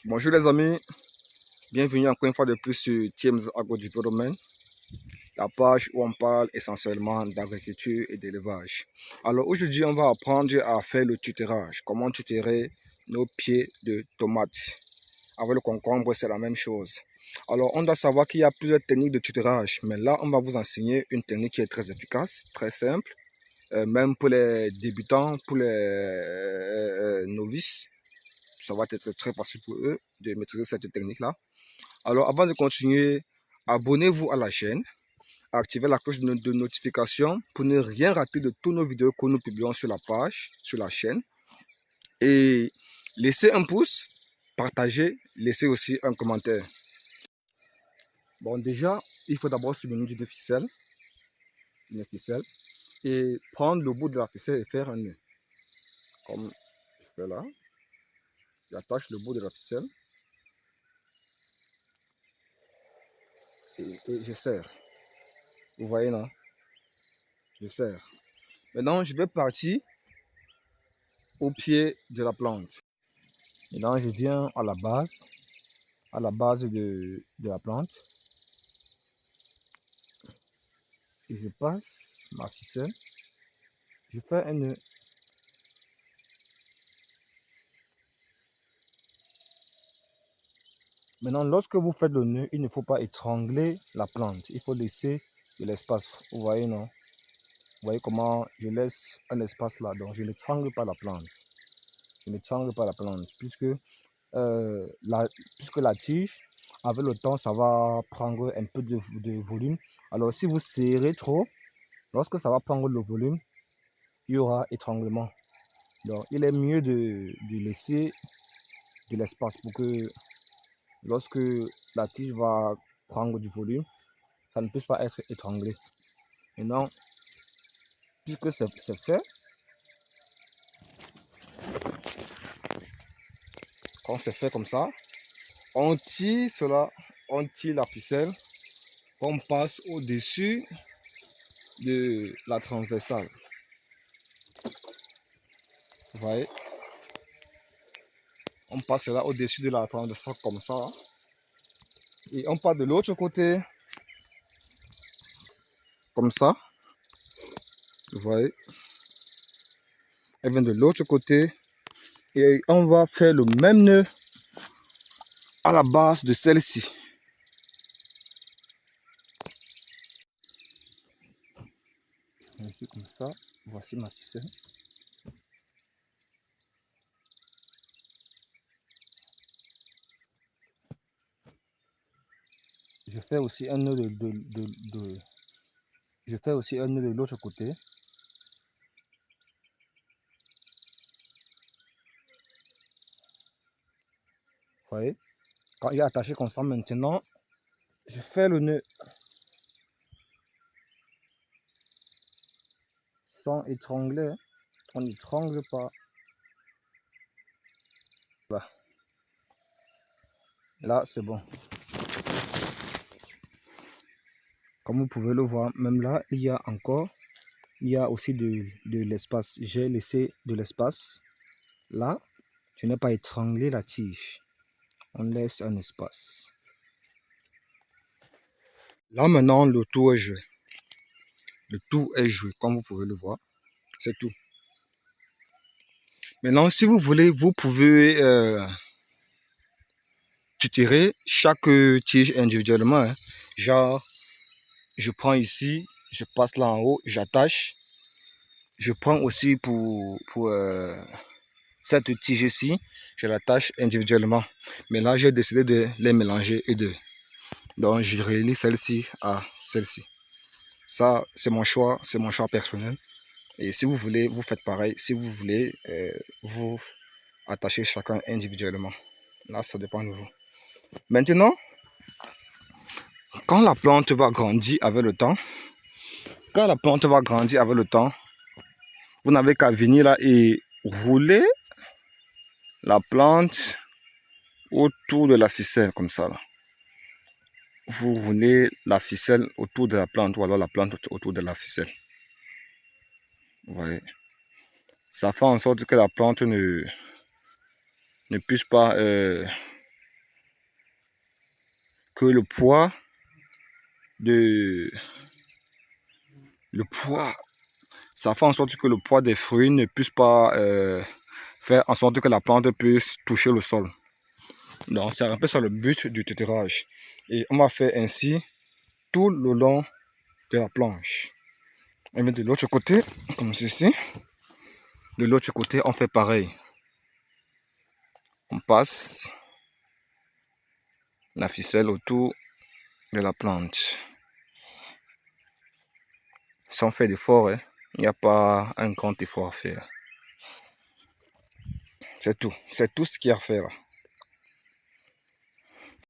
Bonjour les amis, bienvenue encore une fois de plus sur James Agro-Development, la page où on parle essentiellement d'agriculture et d'élevage. Alors aujourd'hui on va apprendre à faire le tutorage, comment tutorer nos pieds de tomates. Avec le concombre c'est la même chose. Alors on doit savoir qu'il y a plusieurs techniques de tutorage, mais là on va vous enseigner une technique qui est très efficace, très simple, même pour les débutants, pour les novices. Ça va être très facile pour eux de maîtriser cette technique-là. Alors, avant de continuer, abonnez-vous à la chaîne, activez la cloche de notification pour ne rien rater de toutes nos vidéos que nous publions sur la page, sur la chaîne. Et laissez un pouce, partagez, laissez aussi un commentaire. Bon, déjà, il faut d'abord se munir d'une ficelle, et prendre le bout de la ficelle et faire un nœud. Comme je fais là, j'attache le bout de la ficelle. Et je serre. Vous voyez là, je serre. Maintenant, je vais partir au pied de la plante. Maintenant, je viens à la base de la plante. Et je passe ma ficelle. Je fais un nœud. Maintenant, lorsque vous faites le nœud, il ne faut pas étrangler la plante. Il faut laisser de l'espace. Vous voyez, non? Vous voyez comment je laisse un espace là. Donc, je n'étrangle pas la plante. Je n'étrangle pas la plante. Puisque la tige, avec le temps, ça va prendre un peu de volume. Alors, si vous serrez trop, lorsque ça va prendre le volume, il y aura étranglement. Donc, il est mieux de laisser de l'espace pour que lorsque la tige va prendre du volume, ça ne puisse pas être étranglé. Maintenant, puisque c'est fait, quand c'est fait comme ça, on tire cela, on tire la ficelle, on passe au-dessus de la transversale. Vous voyez? On passe là au-dessus de la transversale comme ça. Et on part de l'autre côté, comme ça. Vous voyez? Elle vient de l'autre côté. Et on va faire le même nœud à la base de celle-ci. Comme ça, voici ma ficelle. Je fais aussi un nœud je fais aussi un nœud de l'autre côté. Vous voyez? Quand il est attaché comme ça, maintenant, je fais le nœud sans étrangler. On n'étrangle pas. Voilà. Là, c'est bon. Comme vous pouvez le voir, même là, il y a aussi de l'espace. J'ai laissé de l'espace. Là, je n'ai pas étranglé la tige. On laisse un espace. Là, maintenant, le tout est joué. Le tout est joué, comme vous pouvez le voir. C'est tout. Maintenant, si vous voulez, vous pouvez tutorer chaque tige individuellement. Hein. Genre, je prends ici, je passe là en haut, j'attache. Je prends aussi pour cette tige-ci, je l'attache individuellement. Mais là, j'ai décidé de les mélanger et de... Donc, je relie celle-ci à celle-ci. Ça, c'est mon choix personnel. Et si vous voulez, vous faites pareil. Si vous voulez, vous attachez chacun individuellement. Là, ça dépend de vous. Maintenant, quand la plante va grandir avec le temps, vous n'avez qu'à venir là et rouler la plante autour de la ficelle, comme ça. Là. Vous roulez la ficelle autour de la plante, ou alors la plante autour de la ficelle. Vous voyez. Ça fait en sorte que la plante ne puisse pas que le poids ça fait en sorte que le poids des fruits ne puisse pas faire en sorte que la plante puisse toucher le sol. Donc c'est un peu ça le but du tutorage. Et on va faire ainsi tout le long de la planche. On met de l'autre côté, comme ceci. De l'autre côté, on fait pareil. On passe la ficelle autour de la plante. Sans faire d'effort, hein. Il n'y a pas un grand effort à faire. C'est tout ce qu'il y a à faire.